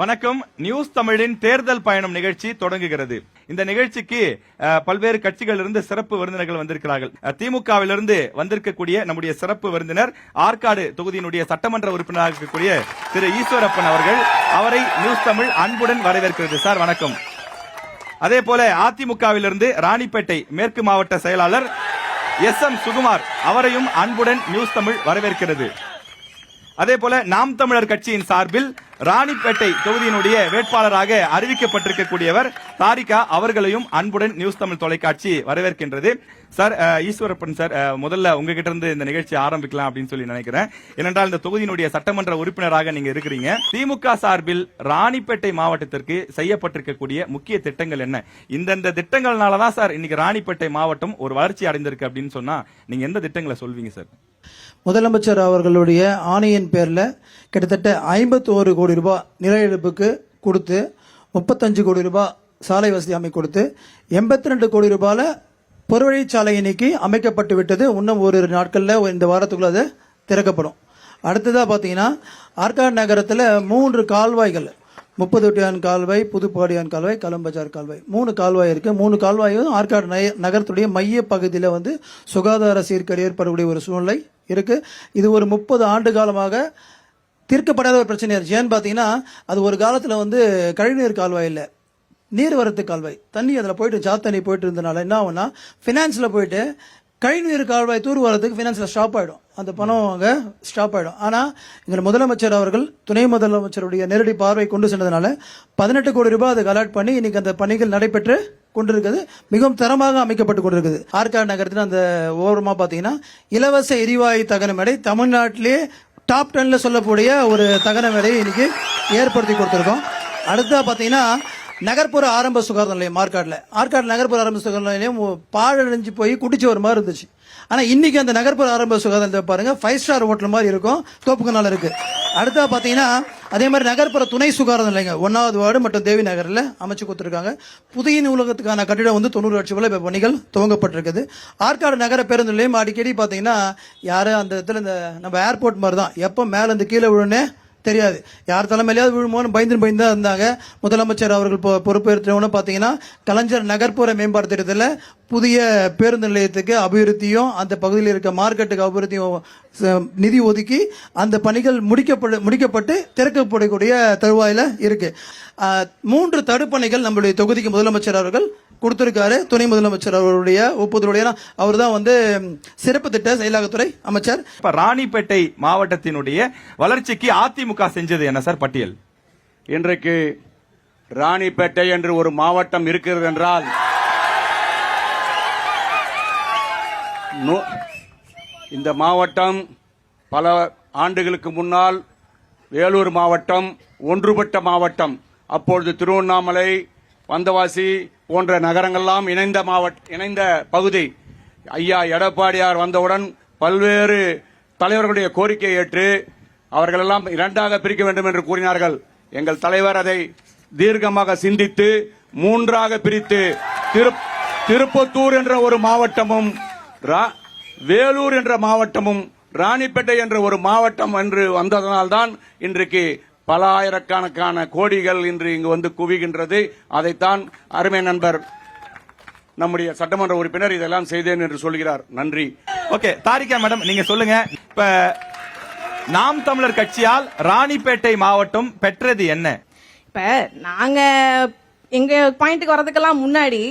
வணக்கம். நியூஸ் தமிழின் தேர்தல் பயணம் நிகழ்ச்சி தொடங்குகிறது. இந்த நிகழ்ச்சிக்கு பல்வேறு கட்சிகளிலிருந்து சிறப்பு விருந்தினர்கள் வந்திருக்கிறார்கள். திமுகவிலிருந்து வந்திருக்கக்கூடிய நம்முடைய சிறப்பு விருந்தினர் ஆற்காடு தொகுதியினுடைய சட்டமன்ற உறுப்பினராக இருக்கக்கூடிய திரு ஈஸ்வரப்பன் அவர்கள். அவரை நியூஸ் தமிழ் அன்புடன் வரவேற்கிறது. சார் வணக்கம். அதே போல அதிமுகவிலிருந்து ராணிப்பேட்டை மேற்கு மாவட்ட செயலாளர் SM சுகுமார் அவரையும் அன்புடன் நியூஸ் தமிழ் வரவேற்கிறது. அதே போல நாம் தமிழர் கட்சியின் சார்பில் ராணிப்பேட்டை தொகுதியினுடைய வேட்பாளராக அறிவிக்கப்பட்டிருக்கக்கூடியவர் தாரிகா அவர்களையும் அன்புடன் நியூஸ் தமிழ் தொலைக்காட்சி வரவேற்கின்றது. சார் ஈஸ்வரப்பன் சார், முதல்ல உங்ககிட்ட இருந்து இந்த நிகழ்ச்சி ஆரம்பிக்கலாம் அப்படின்னு சொல்லி நினைக்கிறேன். ஏனென்றால் இந்த தொகுதியினுடைய சட்டமன்ற உறுப்பினராக நீங்க இருக்கிறீங்க. திமுக சார்பில் ராணிப்பேட்டை மாவட்டத்திற்கு செய்யப்பட்டிருக்கக்கூடிய முக்கிய திட்டங்கள் என்ன? இந்தந்த திட்டங்கள்னாலதான் சார் இன்னைக்கு ராணிப்பேட்டை மாவட்டம் ஒரு வளர்ச்சி அடைந்திருக்கு அப்படின்னு சொன்னா நீங்க எந்த திட்டங்களை சொல்வீங்க சார்? முதலமைச்சர் அவர்களுடைய ஆணையின் பேர்ல கிட்டத்தட்ட 51 கோடி ரூபாய் நில இழப்புக்கு கொடுத்து 35 கோடி ரூபாய் சாலை வசதி அமைக்க கொடுத்து 82 கோடி ரூபாயில புறவழிச்சாலை இன்னைக்கு அமைக்கப்பட்டு விட்டது. இன்னும் ஒரு நாட்கள்ல இந்த வாரத்துக்குள்ள அது திறக்கப்படும். அடுத்ததா பாத்தீங்கன்னா ஆற்காடு நகரத்துல 3 கால்வாய்கள், 30 கால்வாய், புதுப்பாடியான் கால்வாய், கலம்பஜார் கால்வாய், 3 கால்வாய் இருக்கு. 3 கால்வாயும் ஆற்காடு நகரத்துடைய மைய பகுதியில சுகாதார சீர்கேடு ஏற்படக்கூடிய ஒரு சூழ்நிலை இருக்கு. இது ஒரு 30 ஆண்டு காலமாக தீர்க்கப்படாத ஒரு பிரச்சனை இருக்கு. ஏன்னு பாத்தீங்கன்னா அது ஒரு காலத்துல கழிவுநீர் கால்வாய் இல்ல, நீர்வரத்து கால்வாய். தண்ணி அதுல போயிட்டு சாத்தண்ணி போயிட்டு இருந்தனால என்ன ஆகும்னா பினான்ஸ்ல போயிட்டு கழிவுநீர் கால்வாய் தூர் வரதுக்கு பினான்ஸ்ல ஸ்டாப் ஆயிடும், அந்த பணம் அங்க ஸ்டாப் ஆயிடும். ஆனா எங்கள் முதலமைச்சர் அவர்கள் துணை முதலமைச்சருடைய நேரடி பார்வை கொண்டு சென்றதுனால 18 கோடி ரூபாய் அதுக்கு அலாட் பண்ணி இன்னைக்கு அந்த பணிகள் நடைபெற்று கொண்டிருக்குது. மிகவும் தரமாக அமைக்கப்பட்டு கொண்டிருக்குது. ஆற்காடு நகரத்தில் அந்த ஓரமா பாத்தீங்கன்னா இலவச எரிவாயு தகன மேடை தமிழ்நாட்டிலே டாப் 10ல சொல்லக்கூடிய ஒரு தகன மேடையை இன்னைக்கு ஏற்படுத்தி கொடுத்திருக்கோம். அடுத்தா பாத்தீங்கன்னா நகர்ப்புற ஆரம்ப சுகாதார நிலையம் ஆற்காடு நகர்ப்புற ஆரம்ப சுகாதார நிலையம் பாழடைஞ்சு போய் குடிச்சு ஒரு மாதிரி இருந்துச்சு. ஆனா இன்னைக்கு அந்த நகர்ப்புற ஆரம்ப சுகாதார நிலையம் பாருங்க 5 ஸ்டார் ஹோட்டல் மாதிரி இருக்கும், தோப்புக்கனால இருக்கு. அடுத்தா பாத்தீங்கன்னா அதே மாதிரி நகர்ப்புற துணை சுகாதார நிலையங்கள் 1வது வார்டு மற்றும் தேவி நகர்ல அமைச்சு கொடுத்திருக்காங்க. புதிய நூலகத்துக்கான கட்டிடம் 90 லட்சம் ரூபாய் பணிகள் துவங்கப்பட்டிருக்குது. ஆற்காடு நகர பேருந்து நிலையம் அடிக்கடி பாத்தீங்கன்னா யாரு அந்த இடத்துல இந்த நம்ம ஏர்போர்ட் மாதிரி தான், எப்ப மேல இருந்து கீழே விழுனே தெரியாது, யார் தலைமையிலாவது விழுமோன்னு பயந்து தான் இருந்தாங்க. முதலமைச்சர் அவர்கள் பொறுப்பேற்றவனு பாத்தீங்கன்னா கலைஞர் நகர்ப்புற மேம்பாட்டு திட்டத்தில் புதிய பேருந்து நிலையத்துக்கு அபிவிருத்தியும் அந்த பகுதியில் இருக்க மார்க்கெட்டுக்கு அபிவிருத்தியும் நிதி ஒதுக்கி அந்த பணிகள் முடிக்கப்பட்டு திறக்கப்படக்கூடிய தருவாயில இருக்கு. 3 தடுப்பணைகள் நம்மளுடைய தொகுதிக்கு முதலமைச்சர் அவர்கள் கொடுத்திருக்காரு. துணை முதலமைச்சர் அவருடைய ஒப்புதலுடைய அவர் தான் சிறப்பு திட்ட செயலாக்கத்துறை அமைச்சர். ராணிப்பேட்டை மாவட்டத்தினுடைய வளர்ச்சிக்கு அதிமுக செஞ்சது என்ன சார் பட்டியல்? இன்றைக்கு ராணிப்பேட்டை என்று ஒரு மாவட்டம் இருக்கிறது என்றால் இந்த மாவட்டம் பல ஆண்டுகளுக்கு முன்னால் வேலூர் மாவட்டம் ஒன்றுபட்ட மாவட்டம். அப்பொழுது திருவண்ணாமலை, வந்தவாசி போன்ற நகரங்கள்லாம் இணைந்த பகுதி. ஐயா எடப்பாடியார் வந்தவுடன் பல்வேறு தலைவர்களுடைய கோரிக்கையை ஏற்று அவர்களெல்லாம் 2ஆக பிரிக்க வேண்டும் என்று கூறினார்கள். எங்கள் தலைவர் அதை தீர்க்கமாக சிந்தித்து 3ஆக பிரித்து திருப்பத்தூர் என்ற ஒரு மாவட்டமும் வேலூர் என்ற மாவட்டமும் ராணிப்பேட்டை என்ற ஒரு மாவட்டம் என்று வந்ததனால்தான் இன்றைக்கு பல ஆயிரக்கணக்கான கோடிகள் இன்று இங்கு குவிகின்றது. அதைத்தான் அருமை நண்பர் நம்முடைய சட்டமன்ற உறுப்பினர் இதெல்லாம் செய்தேன் என்று சொல்கிறார். நன்றி. ஓகே, தாரிகா மேடம் நீங்க சொல்லுங்க. இப்ப நாம் தமிழர் கட்சியால் ராணிப்பேட்டை மாவட்டம் பெற்றது என்ன? இப்ப நாங்க எங்க பாயிண்ட்டுக்கு வரதுக்கெல்லாம் முன்னாடி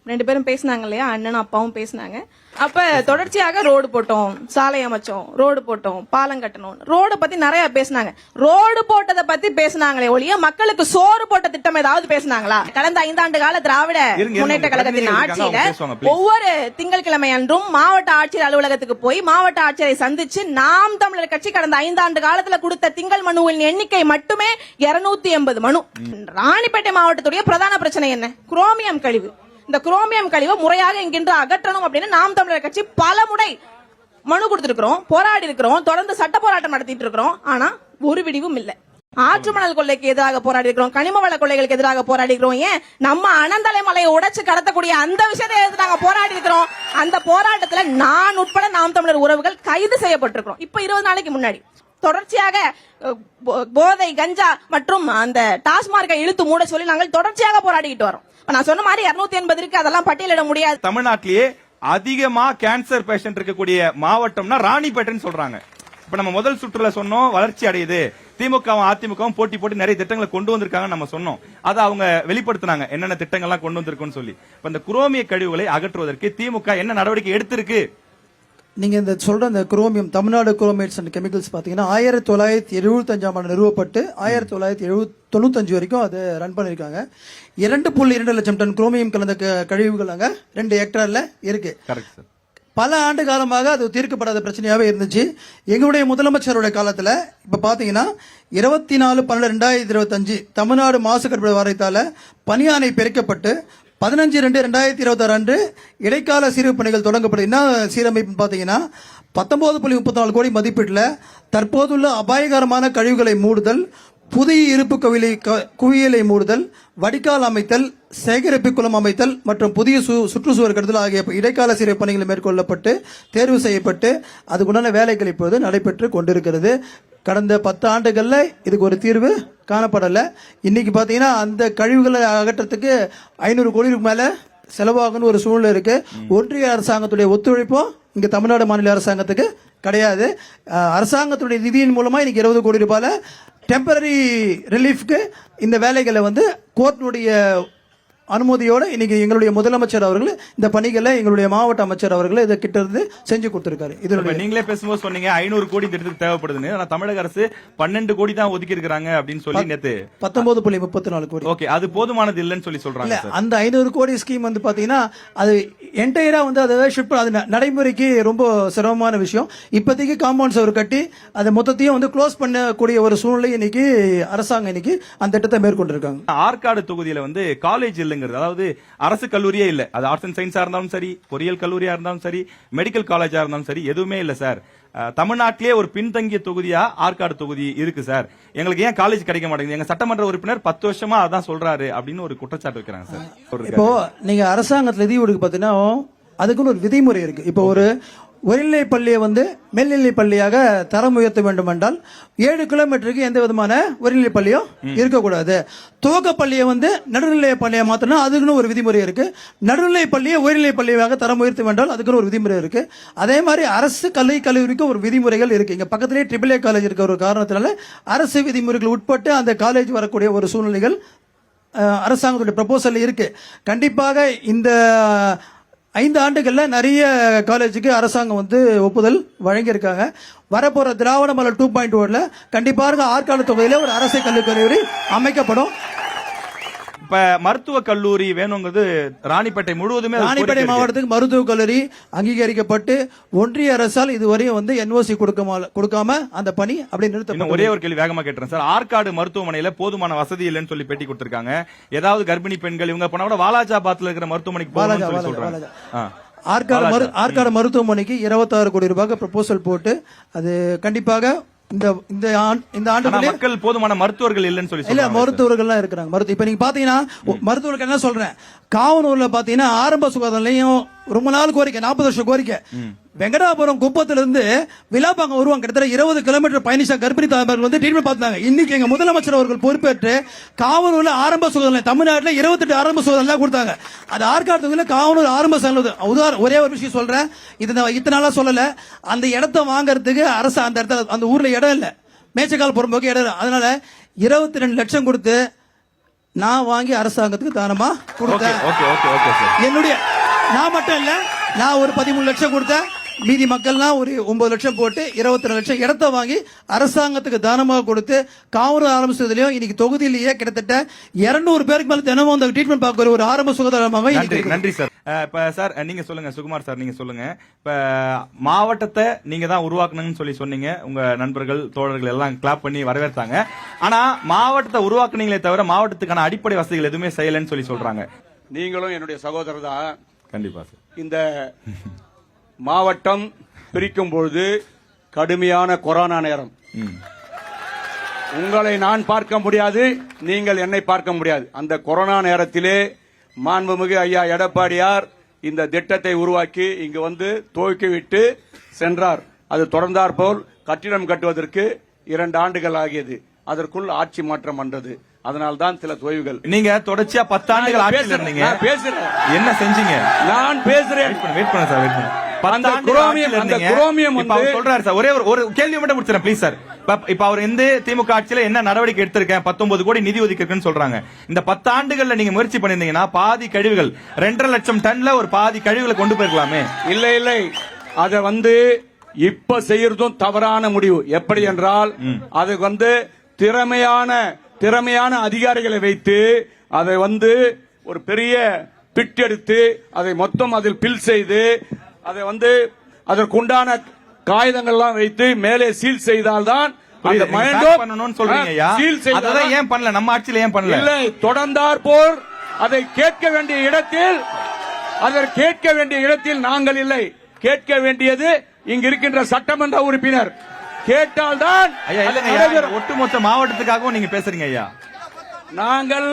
2 பேரும் பேசினாங்க இல்லையா, அண்ணனும் அப்பாவும் பேசினாங்க. அப்ப தொடர்ச்சியாக ரோடு போட்டோம், சாலை அமைச்சோம், ரோடு போட்டோம், பாலம் கட்டணும், ரோடு பத்தி நிறைய பேசினாங்க. ரோடு போட்டதை பத்தி பேசினாங்களே ஒழிய மக்களுக்கு சோறு போட்ட திட்டம் ஏதாவது பேசினாங்களா? கடந்த 5 ஆண்டு கால திராவிட முன்னேற்ற கழகத்தின் ஆட்சியில ஒவ்வொரு திங்கட்கிழமை அன்றும் மாவட்ட ஆட்சியர் அலுவலகத்துக்கு போய் மாவட்ட ஆட்சியரை சந்திச்சு நாம் தமிழர் கட்சி கடந்த 5 ஆண்டு காலத்துல கொடுத்த திங்கள் மனுவின் எண்ணிக்கை மட்டுமே 280 மனு. ராணிப்பேட்டை மாவட்டத்துடைய பிரதான பிரச்சனை என்ன? குரோமியம் கழிவு. இந்த குரோமியம் கழிவை முறையாக இங்கிருந்து அகற்றணும் அப்படின்னு நாம் தமிழர் கட்சி பல முறை மனு கொடுத்திருக்கிறோம், போராடி இருக்கிறோம், தொடர்ந்து சட்ட போராட்டம் நடத்திட்டு இருக்கிறோம். ஆனா ஒரு விடிவும் இல்ல. ஆற்று மணல் கொள்ளைக்கு எதிராக போராடி இருக்கிறோம், கனிம வள கொள்ளைகளுக்கு எதிராக போராடி இருக்கிறோம். ஏன் நம்ம அனந்தலை மலையை உடைச்சு கடத்தக்கூடிய அந்த விஷயத்தை எதிர்த்து நாங்க போராடி இருக்கிறோம். அந்த போராட்டத்துல நான் உட்பட நாம் தமிழர் உறவுகள் கைது செய்யப்பட்டிருக்கிறோம். இப்ப 20 நாளைக்கு முன்னாடி தொடர்ச்சியாக போதை, கஞ்சா மற்றும் அந்த டாஸ்மார்க்கை இழுத்து மூட சொல்லி நாங்கள் தொடர்ச்சியாக போராடிக்கிட்டு வரோம். நான் சொன்ன மாதிரி 280 இருக்கு, அதெல்லாம் பட்டியலிட முடியாது. தமிழ்நாட்டிலேயே அதிகமா கேன்சர் பேஷண்ட் இருக்கக்கூடிய மாவட்டம்னா ராணிப்பேட்டைன்னு சொல்றாங்க. இப்ப நம்ம முதல் சுற்றுல சொன்னோம் வளர்ச்சி அடையுது, திமுகவும் அதிமுகவும் போட்டி போட்டு நிறைய திட்டங்களை கொண்டு வந்திருக்காங்க நம்ம சொன்னோம். அதை அவங்க வெளிப்படுத்தினாங்க என்னென்ன திட்டங்கள்லாம் கொண்டு வந்திருக்குன்னு சொல்லி. இப்ப இந்த குரோமிய கழிவுகளை அகற்றுவதற்கு திமுக என்ன நடவடிக்கை எடுத்திருக்கு? நீங்க இந்த சொல்ற இந்த குரோமியம், தமிழ்நாடு குரோமேட்ஸ் அண்ட் கெமிக்கல்ஸ் பாத்தீங்கன்னா 1975 ஆண்டு நிறுவப்பட்டு 1995 வரைக்கும் அதை ரன் பண்ணிருக்காங்க. 2.2 லட்சம் டன் குரோமியம் கலந்த கழிவுகள் அங்க 2 ஹெக்டேர்ல இருக்கு. Correct sir. பல ஆண்டு காலமாக அது தீர்க்கப்படாத பிரச்சனையாவே இருந்துச்சு. எங்களுடைய முதலமைச்சருடைய காலத்துல இப்ப பாத்தீங்கன்னா 24/12/2025 தமிழ்நாடு மாசு கட்டுப்பாடு வாரியத்தால பணியாணை பிரிக்கப்பட்டு 15/2/2026 அன்று இடைக்கால சீரமைப்பு பணிகள் தொடங்கப்படும். என்ன சீரமைப்பு பாத்தீங்கன்னா 19.34 கோடி மதிப்பீட்டுல தற்போதுள்ள அபாயகரமான கழிவுகளை மூடுதல், புதிய இருப்பு குவியலை மூடுதல், வடிகால் அமைத்தல், சேகரிப்பு குளம் அமைத்தல் மற்றும் புதிய சுற்றுச்சுவர் கட்டுதல் ஆகிய இடைக்கால சீரமைப்பு பணிகள் மேற்கொள்ளப்பட்டு தேர்வு செய்யப்பட்டு அதுக்குண்டான வேலைகள் இப்போது நடைபெற்று கொண்டிருக்கிறது. கடந்த 10 ஆண்டுகள்ல இதுக்கு ஒரு தீர்வு காணப்படல. இன்னைக்கு பாத்தீங்கன்னா அந்த கழிவுகளை அகற்றத்துக்கு 500 கோடிக்கு மேல செலவாகுன்னு ஒரு சூழ்நிலை இருக்கு. ஒன்றிய அரசாங்கத்துடைய ஒத்துழைப்பும் இங்க தமிழ்நாடு மாநில அரசாங்கத்துக்கு கிடையாது. அரசாங்கத்துடைய நிதியின் மூலமா இன்னைக்கு 20 கோடி ரூபாயில டெம்பரரி ரிலீஃப்க்கு இந்த வேலைகளை கோர்ட்டினுடைய அனுமதியோட இன்னைக்கு எங்களுடைய முதலமைச்சர் அவர்கள் இந்த பணிகளை எங்களுடைய மாவட்ட அமைச்சர் அவர்கள் இதை கிட்ட இருந்து செஞ்சு கொடுத்திருக்காரு. இதனுடைய நீங்களே பேசும்போது சொன்னீங்க 500 கோடி திட்டத்துக்கு தேவைப்படுதுன்னு. ஆனா தமிழக அரசு 12 கோடி தான் ஒதுக்கி இருக்காங்க அப்படின்னு சொல்லி நேத்து 19.34 கோடி. ஓகே, அது போதுமானது இல்லைன்னு சொல்லி சொல்றாங்க. அந்த 500 கோடி ஸ்கீம் பாத்தீங்கன்னா அது என்டையரா அதை ஷிஃப்ட் அது நடைமுறைக்கு ரொம்ப சிரமமான விஷயம். இப்போதைக்கு காம்பவுண்ட் சவர் கட்டி அதை மொத்தத்தையும் க்ளோஸ் பண்ணக்கூடிய ஒரு சூழ்நிலை இன்னைக்கு அரசாங்கம் இன்னைக்கு அந்த திட்டத்தை மேற்கொண்டிருக்காங்க. ஆற்காடு தொகுதியில காலேஜ் இல்லைங்கிறது, அதாவது அரசு கல்லூரியே இல்ல. அது ஆர்ட்ஸ் அண்ட் சயின்ஸா இருந்தாலும் சரி, பொறியியல் கல்லூரியா இருந்தாலும் சரி, மெடிக்கல் காலேஜா இருந்தாலும் சரி, எதுவுமே இல்ல சார். தமிழ்நாட்டிலே ஒரு பின்தங்கிய தொகுதியா ஆற்காடு தொகுதி இருக்கு சார். எங்களுக்கு ஏன் காலேஜ் கிடைக்க மாட்டேங்குது? எங்க சட்டமன்ற உறுப்பினர் 10 வருஷமா அதான் சொல்றாரு அப்படின்னு ஒரு குற்றச்சாட்டு வைக்கிறாங்க சார். இப்போ நீங்க அரசாங்கத்துல நிதி ஒதுக்கு பாத்தீங்கன்னா அதுக்குன்னு ஒரு விதிமுறை இருக்கு. இப்போ ஒரு உயர்நிலை பள்ளியை மேல்நிலை பள்ளியாக தரம் உயர்த்த வேண்டும் என்றால் 7 கிலோமீட்டருக்கு எந்த விதமான உயர்நிலை பள்ளியும் இருக்கக்கூடாது. துவக்க பள்ளியை நடுநிலை பள்ளியை மாத்தினா அதுக்குன்னு ஒரு விதிமுறை இருக்கு. நடுநிலை பள்ளியை உயர்நிலை பள்ளியாக தரம் உயர்த்த வேண்டால் அதுக்குன்னு ஒரு விதிமுறை இருக்கு. அதே மாதிரி அரசு கல்லூரிக்கு ஒரு விதிமுறைகள் இருக்கு. இங்க பக்கத்திலேயே AAA காலேஜ் இருக்க ஒரு காரணத்தினால அரசு விதிமுறைகள் உட்பட்டு அந்த காலேஜ் வரக்கூடிய ஒரு சூழ்நிலைகள் அரசாங்கத்துடைய ப்ரொபோசல் இருக்கு. கண்டிப்பாக இந்த 5 ஆண்டுகள்ல நிறைய காலேஜுக்கு அரசாங்கம் ஒப்புதல் வழங்கியிருக்காங்க. வரப்போற திராவிட மலர் 2.1 கண்டிப்பாக ஆற்காடு தொகுதியில ஒரு அரசு கல்லூரி அமைக்கப்படும். இப்ப மருத்துவ கல்லூரி வேணுங்கிறது ராணிப்பேட்டை முழுவதுமே, ராணிப்பேட்டை மாவட்டத்துக்கு மருத்துவ கல்லூரி அங்கீகரிக்கப்பட்டு ஒன்றிய அரசால் இதுவரையும் NOC கொடுக்காம அந்த பணி அப்படி நிறுத்தப்படும். ஒரே ஒரு கேள்வி வேகமா கேட்டுறேன் சார். ஆற்காடு மருத்துவமனையில போதுமான வசதி இல்லைன்னு சொல்லி பேட்டி கொடுத்திருக்காங்க. ஏதாவது கர்ப்பிணி பெண்கள் இவங்க போனா கூட வாலாஜாபாத்ல இருக்கிற மருத்துவமனைக்கு சொல்றாங்க. ஆற்காடு மருத்துவமனைக்கு 26 கோடி ரூபாய்க்கு ப்ரொபோசல் போட்டு அது கண்டிப்பாக இந்த ஆண்டு மக்கள் போதுமான மருத்துவர்கள் இல்லைன்னு சொல்லி இல்ல மருத்துவர்கள் இருக்கிறாங்க. இப்ப நீங்க பாத்தீங்கன்னா மருத்துவர்கள் என்ன சொல்றேன், காவனூர்ல பாத்தீங்கன்னா ஆரம்ப சுகாதார நிலையம் ரொம்ப நாள் கோரிக்கை, 40 வருஷம் கோரிக்கை. வெங்கடாபுரம் குப்பத்துல இருந்து விலாபாங்க வருவாங்க, கிட்டத்தட்ட 20 கிலோமீட்டர் பயணிச்சா கர்ப்பிணி தாய்மார்கள் ட்ரீட்மெண்ட் பார்த்தாங்க. இன்னைக்கு எங்க முதலமைச்சர் அவர்கள் பொறுப்பேற்று காவனூர்ல ஆரம்ப சுகாதார தமிழ்நாட்டில் 28 ஆரம்ப சுகாதாரம் கொடுத்தாங்க. அது ஆற்காடு தொகுதியில் காவனூர் ஆரம்ப சுகாதாரம். ஒரே ஒரு விஷயம் சொல்றேன், இத்தனை நாளா சொல்லல, அந்த இடத்தை வாங்கறதுக்கு அரசு அந்த இடத்துல அந்த ஊர்ல இடம் இல்ல, மேச்சக்கால் புறம்போக்கு இடம். அதனால 22 லட்சம் கொடுத்து நான் வாங்கி அரசாங்கத்துக்கு தானமா கொடுத்தேன். என்னுடைய நான் மட்டும் இல்ல, நான் ஒரு 13 லட்சம் கொடுத்தேன். மீதி மக்கள்லாம் ஒரு 9 லட்சம் போட்டு 22 லட்சம் இடத்தை வாங்கி அரசாங்கத்துக்கு தானமாக கொடுத்து காவனூர் ஆரம்பிச்சதுலயும் இன்னைக்கு தொகுதியிலேயே கிட்டத்தட்ட 200 பேருக்கு மேல தினமும் அந்த ட்ரீட்மெண்ட் பார்க்கிற ஒரு ஆரம்ப சுகாதாரமாக. நன்றி சார். இப்ப சார் நீங்க சொல்லுங்க, சுகுமார் சார் நீங்க சொல்லுங்க. இப்ப மாவட்டத்தை நீங்க தான் உருவாக்கணும்னு சொல்லி சொன்னீங்க. உங்க நண்பர்கள் தோழர்கள் எல்லாம் கிளாப் பண்ணி வரவேற்றாங்க. ஆனா மாவட்டத்தை உருவாக்குனீங்களே தவிர மாவட்டத்துக்கான அடிப்படை வசதிகள் எதுவுமே செய்யலன்னு சொல்லி சொல்றாங்க. நீங்களும் என்னுடைய சகோதரர் தான். கண்டிப்பா சார். இந்த மாவட்டம் பிரிக்கும் பொழுது கடுமையான கொரோனா நேரம். உங்களை நான் பார்க்க முடியாது, நீங்கள் என்னை பார்க்க முடியாது. அந்த கொரோனா நேரத்திலே மாண்புமிகு ஐயா எடப்பாடியார் இந்த திட்டத்தை உருவாக்கி இங்கு துவக்கி விட்டு சென்றார். அது தொடர்ந்தாற்போல் கட்டிடம் கட்டுவதற்கு 2 ஆண்டுகள் ஆகியது. அதற்குள் ஆட்சி மாற்றம் வந்தது. அதனால்தான் சில தொய்வுகள். நீங்க தொடர்ச்சியா 10 ஆண்டுகள் ஆட்சியில் இருந்தீங்க. நான் பேசுறேன். என்ன செஞ்சீங்க? நான் பேசுறேன். வெயிட் பண்ண சார், வெயிட் பண்ண. அந்த குரோமியம் இப்ப அவர் சொல்றாரு சார். ஒரே ஒரு கேள்வி மட்டும் முடிச்சிடறேன் ப்ளீஸ் சார். இப்ப அவர் இந்த திமுக ஆட்சியில என்ன நடவடிக்கை எடுத்திருக்கேன், 19 கோடி நிதி ஒதுக்கிருக்குன்னு சொல்றாங்க. இந்த 10 ஆண்டுகள்ல நீங்க முயற்சி பண்ணிருந்தீங்கன்னா பாதி கழிவுகள் 2.5 லட்சம் டன்ல ஒரு பாதி கழிவுகளை கொண்டு போயிருக்கலாமே. இல்லை அத இப்ப செய்யறதும் தவறான முடிவு. எப்படி என்றால் அது திறமையான அதிகாரிகளை வைத்து அதை ஒரு பெரிய பிட் எடுத்து அதை மொத்தம் அதில் பில் செய்து அதை அதற்குண்டான காகிதங்கள்லாம் வைத்து மேலே சீல் செய்தால்தான் ஏன் பண்ணல? நம்ம ஆட்சியில ஏன் பண்ணல? இல்லை, தொடர்ந்தார் போர் அதை கேட்க வேண்டிய இடத்தில் நாங்கள் இல்லை. கேட்க வேண்டியது இங்க இருக்கின்ற சட்டமன்ற உறுப்பினர். கேட்டால்தான் ஒட்டுமொத்த மாவட்டத்துக்காகவும் நீங்க பேசுறீங்க ஐயா. நாங்கள்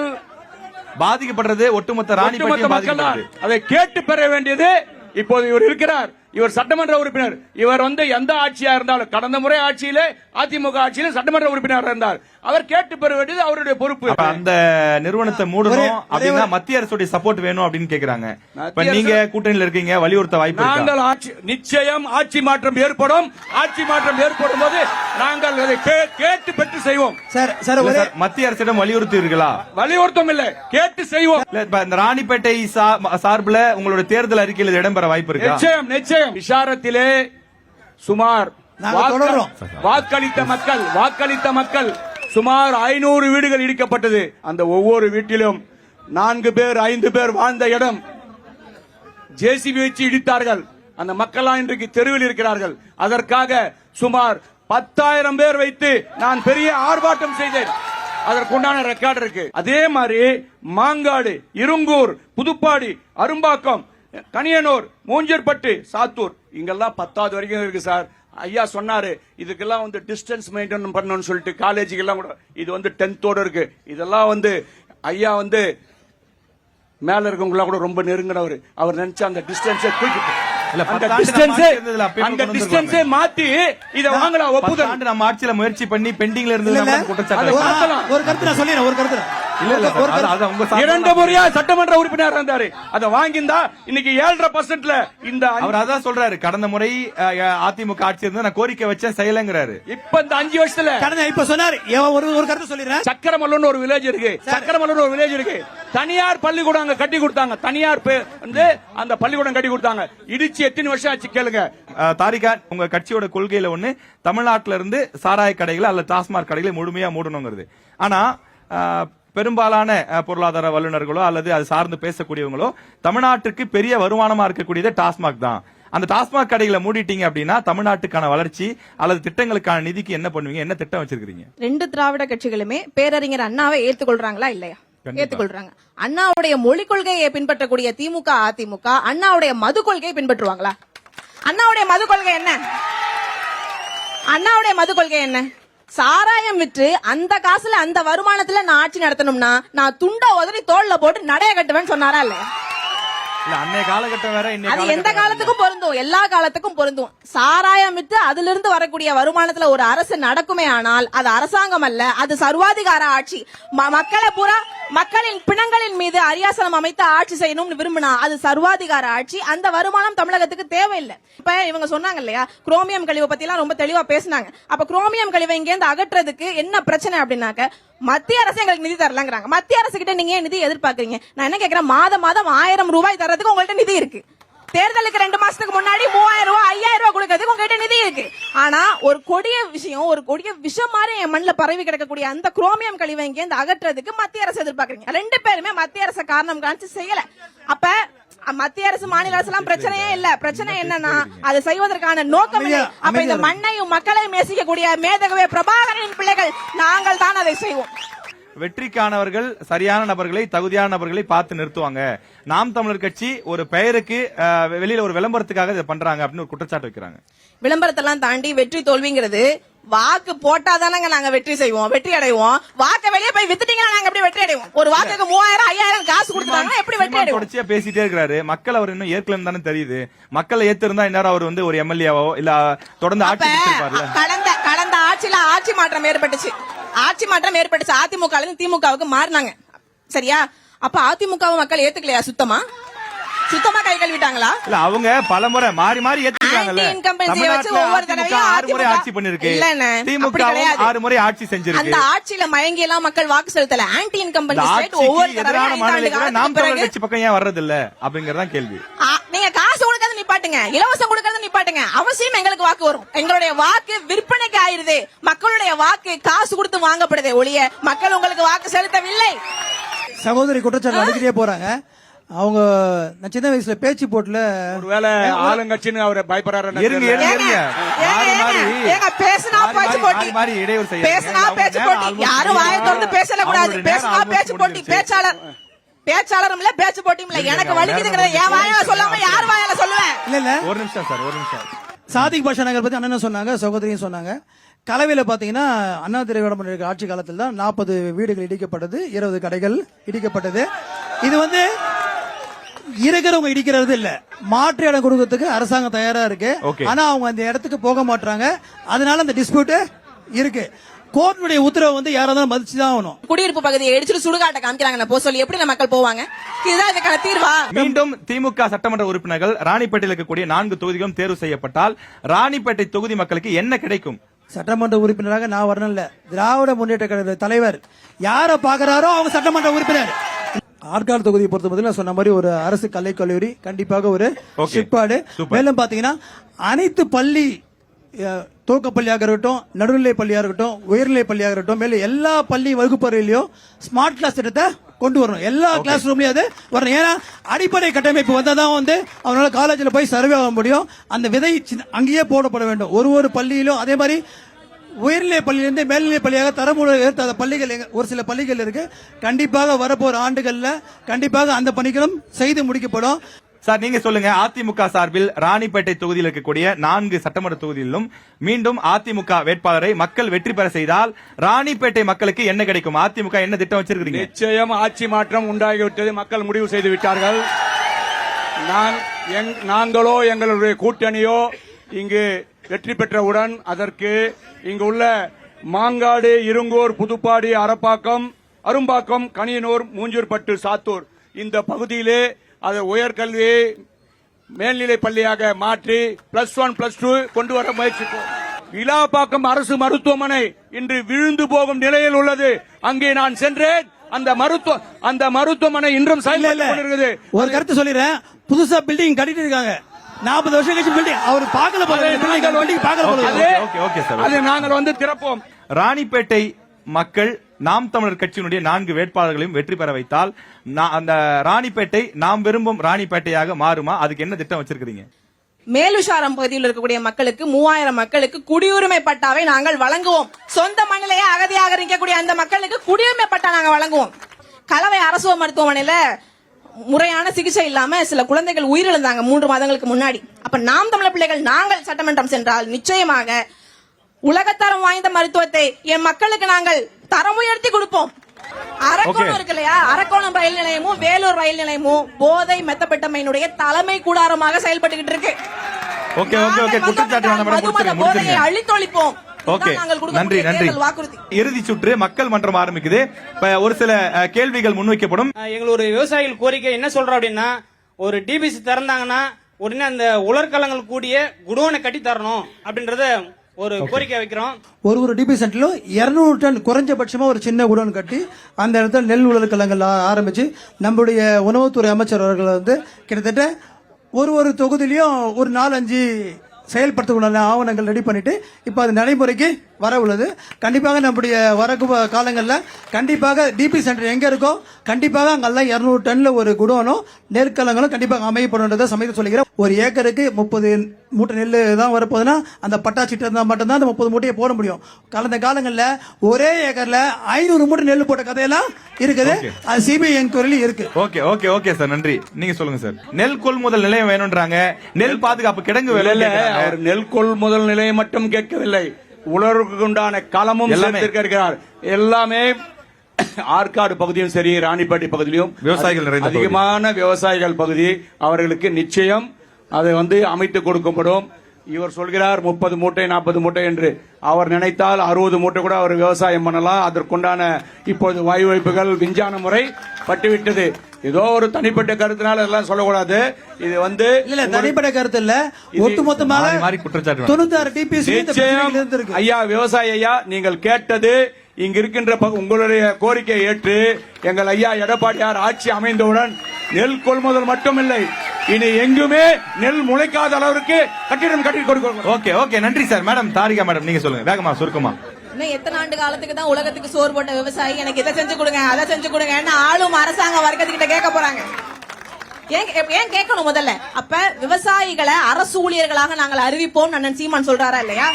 பாதிக்கப்படுறது ஒட்டுமொத்த ராணிப்பேட்டை மக்கள் தான். அதை கேட்டு பெற வேண்டியது இப்போது இவர் இருக்கிறார். இவர் சட்டமன்ற உறுப்பினர். இவர் எந்த ஆட்சியா இருந்தாலும் கடந்த முறை ஆட்சியிலே அதிமுக ஆட்சியில சட்டமன்ற உறுப்பினர் இருந்தார். அவர் கேட்டு பெற வேண்டியது அவருடைய பொறுப்பு. அந்த நிறுவனத்தை மூடணும் அப்படின்னா மத்திய அரசுடைய சப்போர்ட் வேணும் அப்படின்னு கேக்குறாங்க. இப்ப நீங்க கூட்டணியில் இருக்கீங்க, வலியுறுத்த வாய்ப்பு. நாங்கள் நிச்சயம் ஆட்சி மாற்றம் ஏற்படும். ஆட்சி மாற்றம் ஏற்படும் போது நாங்கள் அதை கேட்டு பெற்று செய்வோம். மத்திய அரசிடம் வலியுறுத்துவீர்களா? வலியுறுத்தம் இல்ல, கேட்டு செய்வோம். இந்த ராணிப்பேட்டை சார்பில் உங்களுடைய தேர்தல் அறிக்கையில் இடம்பெற வாய்ப்பு இருக்கு. நிச்சயம் விசாரத்திலே சுமார் வாக்களித்த மக்கள் சுமார் 500 வீடுகள் இடிக்கப்பட்டது. அந்த ஒவ்வொரு வீட்டிலும் 4 பேர் 5 பேர் வாழ்ந்த இடம் ஜேசிபி வச்சு இடித்தார்கள். அந்த மக்கள் இன்றைக்கு தெருவில் இருக்கிறார்கள். அதற்காக சுமார் 10,000 பேர் வைத்து நான் பெரிய ஆர்ப்பாட்டம் செய்தேன். அதற்குண்டான ரெக்கார்டு இருக்கு. அதே மாதிரி மாங்காடு, இருங்கூர், புதுப்பாடி, அரும்பாக்கம், கனியனூர், மூஞ்சற்பட்டு, சாத்தூர் இங்கெல்லாம் 10வது வரைக்கும் இருக்கு சார். ஐயா சொன்னாரு இதுக்கெல்லாம் டிஸ்டன்ஸ் மெயின்டைன் பண்ணணும்னு சொல்லிட்டு காலேஜுக்கு எல்லாம் கூட இது 10th இருக்கு. இதெல்லாம் ஐயா மேல இருக்கவங்களா கூட ரொம்ப நெருங்கினவர். அவர் நினைச்சா அந்த டிஸ்டன்ஸை தூக்கிட்டு மாத்தி இத வாங்கலாம். ஒப்புதல் நம்ம ஆட்சியில முயற்சி பண்ணி பெண்டிங்ல இருந்து ஒரு கருத்து சொல்லிடுறேன். ஒரு கருத்து 2 முறையா சட்டமன்ற உறுப்பினர் இருந்தாரு. அதை வாங்கியிருந்தா இன்னைக்கு 7.5% இந்த அவர் அதான் சொல்றாரு. கடந்த முறை அதிமுக ஆட்சி இருந்தா நான் கோரிக்கை வச்சேன் செய்யலங்கிறாரு. இப்ப இந்த 5 வருஷத்துல இப்ப சொன்னாரு. ஒரு கருத்து சொல்லிடுறேன். சக்கரமல்லூர்னு ஒரு வில்லேஜ் இருக்கு. தனியார் பள்ளிக்கூடம் அங்க கட்டி கொடுத்தாங்க. தனியார் அந்த பள்ளிக்கூடம் கட்டி கொடுத்தாங்க. இடிச்சு எத்தனை வருஷம் ஆச்சு கேளுங்க. தாரிகா, உங்க கட்சியோட கொள்கையில தமிழ்நாட்டில இருந்து சாராய கடைகளை அல்லது டாஸ்மாக் கடைகளை முழுமையா மூடணுங்கிறது. ஆனா பெரும்பாலான பொருளாதார வல்லுநர்களோ அல்லது அது சார்ந்து பேசக்கூடியவங்களோ தமிழ்நாட்டுக்கு பெரிய வருமானமா இருக்கக்கூடியது டாஸ்மாக் தான். அந்த டாஸ்மாக் கடைகளை மூடிட்டீங்க அப்படின்னா தமிழ்நாட்டுக்கான வளர்ச்சி அல்லது திட்டங்களுக்கான நிதிக்கு என்ன பண்ணுவீங்க? என்ன திட்டம் வச்சிருக்கீங்க? 2 திராவிட கட்சிகளுமே பேரறிஞர் அண்ணாவை ஏத்துக்கொள்றாங்களா இல்லையா? ஏத்துக்கொள்றாங்க. அண்ணாவுடைய மொழி கொள்கையை பின்பற்றக்கூடிய திமுக, அதிமுக அண்ணாவுடைய மது கொள்கையை பின்பற்றுவாங்களா? அண்ணாவுடைய மது கொள்கை என்ன? சாராயம் விற்று அந்த காசுல அந்த வருமானத்துல நான் ஆட்சி நடத்தணும்னா நான் துண்ட உதறி தோல்ல போட்டு நடைய கட்டுவேன்னு சொன்னாரா இல்லையா? அன்னைய காலகட்டம் வேற, அது எந்த காலத்துக்கும் பொருந்தும், எல்லா காலத்துக்கும் பொருந்தும். சாராயம் விட்டு அதுல இருந்து வரக்கூடிய வருமானத்துல ஒரு அரசு நடக்குமே ஆனால் அது அரசாங்கம் அல்ல, அது சர்வாதிகார ஆட்சி. மக்களை பூரா மக்களின் பிணங்களின் மீது அரியாசனம் அமைத்து ஆட்சி செய்யணும்னு விரும்பினா அது சர்வாதிகார ஆட்சி. அந்த வருமானம் தமிழகத்துக்கு தேவையில்லை. இப்ப இவங்க சொன்னாங்க இல்லையா, குரோமியம் கழிவை பத்தி எல்லாம் ரொம்ப தெளிவா பேசினாங்க. அப்ப குரோமியம் கழிவை இங்க இருந்து அகற்றதுக்கு என்ன பிரச்சனை அப்படின்னாக்க மத்திய அரசு எங்களுக்கு நிதி தரலங்கிறாங்க. மத்திய அரசு கிட்ட நீங்க நிதி எதிர்பார்க்கறீங்க? நான் என்ன கேக்குறேன், மாதம் 1000 ரூபாய் தரதுக்கு உங்கள்ட்ட நிதி இருக்கு. தேர்தலுக்கு 2 மாசத்துக்கு முன்னாடி 3000 ரூபாய் 5000 ரூபாய் கொடுக்கறதுக்கு உங்ககிட்ட நிதி இருக்கு. ஆனா ஒரு கொடிய விஷம் மாதிரி என் மண்ணில் பரவி கிடக்கக்கூடிய அந்த குரோமியம் கழிவை இங்க இருந்து அகற்றதுக்கு மத்திய அரசு எதிர்பார்க்கறீங்க. 2 பேருமே மத்திய அரசு காரணம் காமிச்சு செய்யல. அப்ப மத்திய அரசு மாநில அரசு எல்லாம் பிரச்சனையே இல்ல. பிரச்சனை என்னன்னா அதை செய்வதற்கான நோக்கம் இல்லை. அப்ப இந்த மண்ணையும் மக்களையும் நேசிக்கக்கூடிய மேதகவே பிரபாகரனின் பிள்ளைகள் நாங்கள் தான் அதை செய்வோம். வெற்றிக்கானவர்கள் சரியான நபர்களை, தகுதியான நபர்களை பார்த்து நிறுத்துவாங்க. நாம் தமிழர் கட்சி ஒரு பெயருக்கு வெளியில ஒரு விளம்பரத்துக்காக இதை பண்றாங்க அப்படின்னு ஒரு குற்றச்சாட்டு வைக்கிறாங்க. விளம்பரத்தெல்லாம் தாண்டி வெற்றி தோல்விங்கிறது வாக்கு போட்டாதானங்க நாங்க வெற்றி செய்வோம், வெற்றி அடைவோம். வாக்க வெளியே போய் வித்துட்டீங்கன்னா நாங்க எப்படி வெற்றி அடைவோம்? ஒரு வாக்குக்கு 3000 5000 காசு கொடுத்தாங்கன்னா எப்படி வெற்றி அடைவோம்? தொடர்ச்சியா பேசிட்டே இருக்காரு. மக்கள் அவர் இன்னும் ஏற்கலன்னு தானே தெரியுது. மக்களை ஏத்திருந்தா இந்நேரம் அவர் ஒரு எம்எல்ஏவோ இல்ல தொடர்ந்து ஆட்சி கடந்த ஆட்சியில ஆட்சி மாற்றம் ஏற்பட்டுச்சு. அதிமுக இருந்து திமுகவுக்கு மாறினாங்க. சரியா? அப்ப அதிமுக மக்கள் ஏத்துக்கலையா? சுத்தமா கை கழுவிட்டாங்களா? இல்ல அவங்க பலமுறை மாறி ஏத்துக்கிறாங்கல்ல. ஒவ்வொரு தடவையும் 6 முறை ஆட்சி பண்ணிருக்கு. திமுக 6 முறை ஆட்சி செஞ்சிருக்கு. அந்த ஆட்சியில மயங்கி எல்லாம் மக்கள் வாக்கு செலுத்தல. ஆன்டி இன்கம்பன்சி ஸ்டேட் ஒவ்வொரு தடவையும் நாம் தமிழர் கட்சி பக்கம் ஏன் வர்றது இல்ல அப்படிங்கறதான் கேள்வி. நீங்க காசு கொடுக்கறது நிப்பாட்டுங்க, இலவசம் கொடுக்கறது நிப்பாட்டுங்க. அவசியம் எங்களுக்கு வாக்கு வரும். எங்களுடைய வாக்கு விற்பனைக்கு ஆயிருது. மக்களுடைய வாக்கு காசு கொடுத்து வாங்கப்படுது ஒழிய மக்கள் உங்களுக்கு வாக்கு செலுத்தவில்லை. சகோதரி குற்றச்சாட்டு அடிக்கிட்டே போறாங்க. அவங்க சின்ன வயசுல பேச்சு போட்டுல ஒருவேளை ஆளுங்கட்சின்னு அவரை பயப்படுறாரு. பேசினா பேச்சு போட்டி, யாரும் வாயை திறந்து பேசல கூடாது. பேசினா பேச்சு போட்டி, பேச்சாளரும் இல்ல பேச்சு போட்டியும் இல்ல. எனக்கு வலிக்குதுங்கிறத என் வாயால சொல்லாம யார் வாயால சொல்லுவேன்? இல்ல ஒரு நிமிஷம் சார், ஒரு நிமிஷம். சாதிக் பாஷா நகர் பத்தி அண்ணன் சொன்னாங்க, சகோதரியும் சொன்னாங்க. கலவையில பாத்தீங்கன்னா அண்ணா திராவிட ஆட்சி காலத்தில் தான் 40 வீடுகள் இடிக்கப்பட்டது, 20 கடைகள் இடிக்கப்பட்டது. இது இருக்கிறவங்க இடிக்கிறது இல்ல, மாற்று இடம் கொடுக்கறதுக்கு அரசாங்கம் தயாரா இருக்கு. ஆனா அவங்க அந்த இடத்துக்கு போக மாட்டாங்க. அதனால அந்த டிஸ்பியூட் இருக்கு. கோர்ட்டுடைய உத்தரவு யாராவது மதிச்சுதான் ஆகணும். குடியிருப்பு பகுதியை இடிச்சுட்டு சுடுகாட்டை காமிக்கிறாங்க போ சொல்லி எப்படி மக்கள் போவாங்க? இதுதான் இதுக்கான தீர்வா? மீண்டும் திமுக சட்டமன்ற உறுப்பினர்கள் ராணிப்பேட்டையில் இருக்கக்கூடிய 4 தொகுதிகளும் தேர்வு செய்யப்பட்டால் ராணிப்பேட்டை தொகுதி மக்களுக்கு என்ன கிடைக்கும்? சட்டமன்ற உறுப்பினராக நான் வரணும்ல, திராவிட முன்னேற்ற கழக தலைவர் யார பாக்குறாரோ அவங்க சட்டமன்ற உறுப்பினர். ஆற்காடு தொகுதியை பொறுத்த சொன்ன மாதிரி ஒரு அரசு கலைக்கல்லூரி, கண்டிப்பாக ஒரு சிப்பாடு. மேலும் பாத்தீங்கன்னா அனைத்து பள்ளி, துவக்க பள்ளியாக இருக்கட்டும், நடுநிலை பள்ளியாக இருக்கட்டும், உயர்நிலை பள்ளியாக இருக்கட்டும், மேலும் எல்லா பள்ளி வகுப்பறையிலையும் ஸ்மார்ட் கிளாஸ் திட்டத்தை கொண்டு வரணும். எல்லா கிளாஸ் ரூம்லயும் அது வரணும். ஏன்னா அடிப்படை கட்டமைப்பு வந்தாதான் அவனால காலேஜில் போய் சர்வே ஆக முடியும். அந்த விதை அங்கேயே போடப்பட வேண்டும். ஒரு பள்ளியிலும் அதே மாதிரி உயர்நிலை பள்ளியிலிருந்து மேல்நிலை பள்ளியாக தரமுள்ள பள்ளிகள் ஒரு சில பள்ளிகள் இருக்கு. கண்டிப்பாக வரப்போற ஆண்டுகள்ல கண்டிப்பாக அந்த பணிகளும் செய்து முடிக்கப்படும். சார், நீங்க சொல்லுங்க, அதிமுக சார்பில் ராணிப்பேட்டை தொகுதியில் இருக்கக்கூடிய 4 சட்டமன்ற தொகுதியிலும் மீண்டும் அதிமுக வேட்பாளரை மக்கள் வெற்றி பெற செய்தால் ராணிப்பேட்டை மக்களுக்கு என்ன கிடைக்கும்? அதிமுக என்ன திட்டம் வச்சிருக்கீங்க? நிச்சயம் ஆட்சி மாற்றம் உண்டாகிவிட்டது. மக்கள் முடிவு செய்து விட்டார்கள். நாங்களோ எங்களுடைய கூட்டணியோ இங்கு வெற்றி பெற்றவுடன் அதற்கு இங்கு உள்ள மாங்காடு, இருங்கூர், புதுப்பாடி, அரப்பாக்கம், அரும்பாக்கம், கனியனூர், மூஞ்சூர்பட்டு, சாத்தூர் இந்த பகுதியிலே அதை உயர்கல்வியை மேல்நிலை பள்ளியாக மாற்றி +1 +2 கொண்டு வர முயற்சிப்போம். விழாப்பாக்கம் அரசு மருத்துவமனை இன்று விழுந்து போகும் நிலையில் உள்ளது. அங்கே நான் சென்றேன். அந்த மருத்துவமனை இன்றும் செயல்பட்டுக் கொண்டிருக்கிறது. ஒரு கருத்து சொல்லிடுறேன். புதுசா பில்டிங் கட்டிட்டு இருக்காங்க. 40 வருஷம் கழிச்சு பில்டிங் அவர் பார்க்கல போல. அது நாங்கள் திறப்போம். ராணிப்பேட்டை மக்கள் நாம் தமிழர் கட்சியினுடைய 4 வேட்பாளர்களையும் வெற்றி பெற வைத்தால் அந்த ராணிப்பேட்டை நாம் விரும்பும் ராணிப்பேட்டையாக மாறுமா? அதுக்கு என்ன திட்டம் வச்சிருக்கீங்க? மேலுஷாரம் பகுதியில் இருக்கக்கூடிய மக்களுக்கு 3000 மக்களுக்கு குடியுரிமை பட்டாவை நாங்கள் வழங்குவோம். சொந்த மண்ணிலேயே அகதியாக இருக்கக்கூடிய அந்த மக்களுக்கு குடியுரிமை பட்டா நாங்கள் வழங்குவோம். கலவை அரசு மருத்துவமனையில முறையான சிகிச்சை இல்லாம சில குழந்தைகள் உயிரிழந்தாங்க 3 மாதங்களுக்கு முன்னாடி. அப்ப நாம் தமிழர் பிள்ளைகள் நாங்கள் சட்டமன்றம் சென்றால் நிச்சயமாக உலகத்தரம் வாய்ந்த மருத்துவத்தை என் மக்களுக்கு நாங்கள் தரம் உயர்த்தி கொடுப்போம். அரக்கோணம் இருக்கு இல்லையா, அரக்கோணம் ரயில் நிலையமும் வேலூர் ரயில் நிலையமும் போதை மெத்தப்பட்டமையினுடைய தலைமை கூடாரமாக செயல்பட்டு இருக்கு. போதையை அழித்தொழிப்போம். நன்றி. இறுதி சுற்று மக்கள் மன்றம் ஆரம்பிக்குது. ஒரு சில கேள்விகள் முன்வைக்கப்படும். எங்களோட விவசாயிகள் கோரிக்கை என்ன சொல்றோம் அப்படின்னா, ஒரு டிபிசி திறந்தாங்கன்னா உடனே அந்த உலர்களங்கள் கூடிய குடோனை கட்டி தரணும் அப்படின்றத ஒரு கோரிக்கை வைக்கிறோம். ஒரு டிபி சென்டர்ல 200 டன் குறைஞ்சபட்சமா ஒரு சின்ன குடோன் கட்டி அந்த இடத்துல நெல் உலர்களங்கள் ஆரம்பிச்சு நம்முடைய உணவுத்துறை அமைச்சர் அவர்கள் கிட்டத்தட்ட ஒரு தொகுதியிலையும் ஒரு 4-5 செயல்படுத்த ஆவணங்கள் ரெடி பண்ணிட்டு இப்ப அது நடைமுறைக்கு வர உள்ளது. கண்டிப்பாக நம்முடைய வரக்கு காலங்களில் கண்டிப்பாக டிபி சென்டர் எங்க இருக்கோ கண்டிப்பாக அங்கெல்லாம் 200 டன்ல ஒரு குடோனும் நெற்கலங்களும் கண்டிப்பாக அமையப்படும் சமயத்தை சொல்லிக்கிறேன். ஒரு ஏக்கருக்கு 30 மூட்டை நெல் தான் வரப்போகுதுன்னா அந்த பட்டாச்சிட்டு இருந்தால் மட்டும்தான் அந்த 30 மூட்டையை போட முடியும். கடந்த காலங்களில் ஒரே ஏக்கர்ல 500 மூட்டை நெல் போட்ட கதையெல்லாம் இருக்குது. அது சிபிஐ என்கொயரியில் இருக்கு. ஓகே சார், நன்றி. நீங்க சொல்லுங்க சார். நெல் கொள்முதல் நிலையம் வேணும்ன்றாங்க, நெல் பாதுகாப்பு கிடங்கு வேலை. அவர் நெல் கொள்முதல் நிலையம் மட்டும் கேட்கவில்லை, உலருக்கு உண்டான களமும் சேர்த்திருக்கிறார். எல்லாமே ஆற்காடு பகுதியும் சரி, ராணிப்பேட்டை பகுதியிலும் விவசாயிகள் அதிகமான விவசாயிகள் பகுதி, அவர்களுக்கு நிச்சயம் அதை அமைத்து கொடுக்கப்படும். இவர் சொல்கிறார் 30 மூட்டை 40 மூட்டை என்று. அவர் நினைத்தால் 60 மூட்டை கூட அவர் விவசாயம் பண்ணலாம். அதற்குண்டான இப்போது வாய்ப்புகள் விஞ்ஞான முறை பட்டுவிட்டது. ஏதோ ஒரு தனிப்பட்ட கருத்தினால எல்லாம் சொல்லக்கூடாது. இது வந்து இல்ல தனிப்பட்ட கருத்து இல்ல, ஒட்டுமொத்தமாக மாறி மாறி குற்றச்சாட்டு 96 டிபிசி நிச்சயம் ஐயா விவசாய ஐயா, நீங்கள் கேட்டது இங்க இருக்கின்ற உங்களுடைய கோரிக்கையை ஏற்று எங்கள் ஐயா எடப்பாடியார் ஆட்சி அமைந்தவுடன் நெல் கொள்முதல் மட்டுமில்லை, இனி எங்குமே நெல் முளைக்காத அளவிற்கு கட்டிடம் கட்டி கொடுக்கணும். ஓகே ஓகே, நன்றி சார். மேடம் தாரிகா மேடம், நீங்க சொல்லுங்க வேகமா சுருக்கமா. இன்னும் எத்தனை ஆண்டு காலத்துக்கு தான் உலகத்துக்கு சோறு போட்ட விவசாயி எனக்கு இதை செஞ்சு கொடுங்க அதை செஞ்சு கொடுங்க ஆளும் அரசாங்க வர்க்கத்துக்கிட்ட கேட்க போறாங்க? ஏன் கேட்கணும் முதல்ல? அப்ப விவசாயிகளை அரசு ஊழியர்களாக நாங்கள் அறிவிப்போம் அண்ணன் சீமான் சொல்றாரா இல்லையா?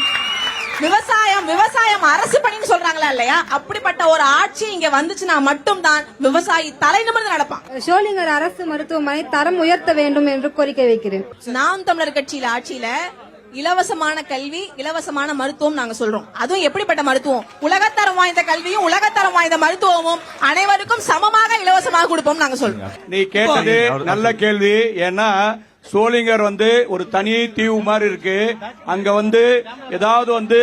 விவசாயம் அரசு பணின்னு சொல்றாங்களா இல்லையா? அப்படிப்பட்ட ஒரு ஆட்சி இங்க வந்துச்சுன்னா மட்டும் தான் விவசாயி தலை நிமிர்ந்து நடப்பான். ஷோலிங்கர் அரசு மருத்துவமனை தரம் உயர்த்த வேண்டும் என்று கோரிக்கை வைக்கிறேன். நாம் தமிழர் கட்சியில ஆட்சியில இலவசமான கல்வி, இலவசமான மருத்துவம் நாங்க சொல்றோம். அதுவும் எப்படிப்பட்ட மருத்துவம்? உலகத்தரம் வாய்ந்த கல்வியும் உலகத்தரம் வாய்ந்த மருத்துவமும் அனைவருக்கும் சமமாக இலவசமாக கொடுப்போம் நாங்க சொல்றோம். நீ கேட்டது நல்ல கேள்வி. ஏன்னா சோளிங்கர் வந்து ஒரு தனி தீவு மாதிரி இருக்கு. அங்க வந்து ஏதாவது வந்து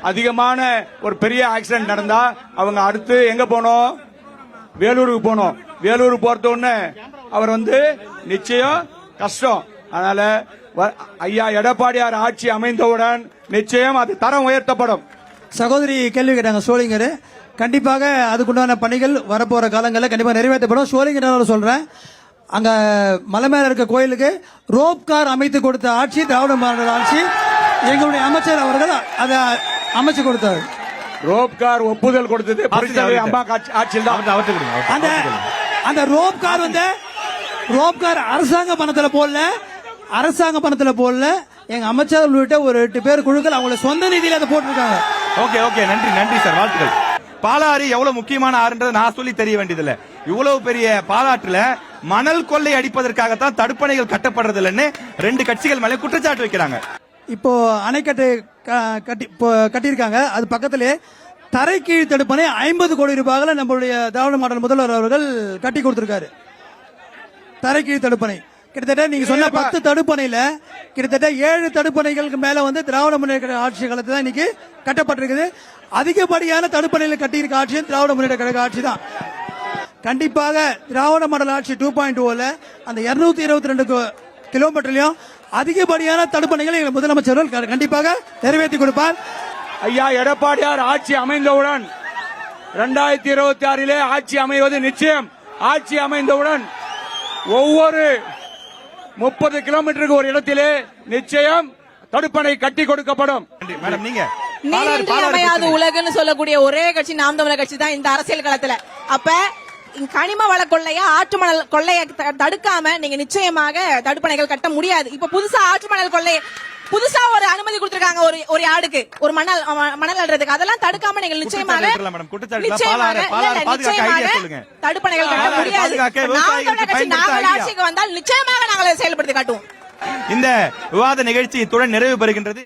அதிகமான ஒரு பெரிய ஆக்சிடென்ட் நடந்தா அவங்க அடுத்து எங்க போனோம்? வேலூருக்கு போனோம். வேலூருக்கு போறது உடனே அவர் வந்து நிச்சயம் கஷ்டம். அதனால ஐயா எடப்பாடியார் ஆட்சி அமைந்தவுடன் நிச்சயம் அது தரம் உயர்த்தப்படும். சகோதரி கேள்வி கேட்டாங்க சோளிங்கர். கண்டிப்பாக அதுக்குண்டான பணிகள் வரப்போற காலங்களில் கண்டிப்பாக நிறைவேற்றப்படும். சோளிங்கர் சொல்றேன், அங்க மலை மேல இருக்க கோயிலுக்கு ரோப் கார் அமைத்து கொடுத்த ஆட்சி திராவிட மாடல் ஆட்சி. எங்களுடைய அமைச்சர் அவர்கள் அதை அமைச்சு கொடுத்தார். ரோப் கார் ஒப்புதல் கொடுத்தது அம்மா ஆட்சியில் தான். அந்த ரோப் கார் வந்து ரோப் கார் அரசாங்க பணத்துல போடல. எங்க அமைச்சர் உள்ளிட்ட ஒரு 8 பேர் குழுக்கள் அவங்களோட சொந்த நிதியில அதை போட்டிருக்காங்க. ஓகே ஓகே, நன்றி நன்றி சார், வாழ்த்துக்கள். பாலாறு எவ்வளவு முக்கியமான ஆறுன்றதை நான் சொல்லி தெரிய வேண்டியதில்லை. இவ்வளவு பெரிய பாலாற்றுல மணல் கொள்ளை அடிப்பதற்காகத்தான் தடுப்பணைகள் கட்டப்படுறது இல்லைன்னு 2 கட்சிகள் மேல குற்றச்சாட்டு வைக்கிறாங்க. இப்போ அணைக்கட்டு கட்டியிருக்காங்க. அது பக்கத்திலே தரைக்கீழ் தடுப்பணை 50 கோடி ரூபாய்ல நம்மளுடைய திராவிட மாடல் முதல்வர் அவர்கள் கட்டி கொடுத்திருக்காரு. தரைக்கீழ் தடுப்பணை கிட்டத்தட்ட நீங்க சொன்ன 10 தடுப்பணையில கிட்டத்தட்ட 7 தடுப்பணைகளுக்கு மேல வந்து திராவிட முன்னேற்ற ஆட்சி காலத்துல தான் இன்னைக்கு கட்டப்பட்டிருக்குது. அதிகப்படியான தடுப்பணைகளை கட்டியிருக்க ஆட்சியும் திராவிட முன்னேற்ற கழக ஆட்சி தான். கண்டிப்பாக திராவிட மாடல் ஆட்சி 2.0ல அந்த 222 கிலோமீட்டர்லயும் அதிகப்படியான தடுப்பணைகளை எங்கள் முதலமைச்சர்கள் கண்டிப்பாக நிறைவேற்றி கொடுப்பார். ஐயா எடப்பாடியார் ஆட்சி அமைந்தவுடன் 2026 ஆட்சி அமைவது நிச்சயம். ஆட்சி அமைந்தவுடன் ஒவ்வொரு 30 கிலோமீட்டருக்கு ஒரு இடத்திலே நிச்சயம் தடுப்பணை கட்டி கொடுக்கப்படும். மேடம் நீங்க நீரின்றி அமையாது உலகுன்னு சொல்லக்கூடிய ஒரே கட்சி நாம் தமிழர் கட்சி தான் இந்த அரசியல் களத்துல. அப்ப கனிம வள கொள்ளைய ஆற்று மணல் கொள்ளைய தடுக்காம நீங்க நிச்சயமாக தடுப்பணைகள் கட்ட முடியாது. இப்ப புதுசா ஆற்று மணல் கொள்ளை புதுசா ஒரு அனுமதி கொடுத்திருக்காங்க ஒரு யார்டுக்கு ஒரு மணல் அள்ளுறதுக்கு. அதெல்லாம் தடுக்காம நீங்கள் நிச்சயமாக தடுப்பணைகள் கட்ட முடியாது. நாங்கள் ஆட்சிக்கு வந்தால் நிச்சயமாக நாங்கள் செயல்படுத்தி காட்டுவோம். இந்த விவாத நிகழ்ச்சி இத்துடன் நிறைவு பெறுகின்றது.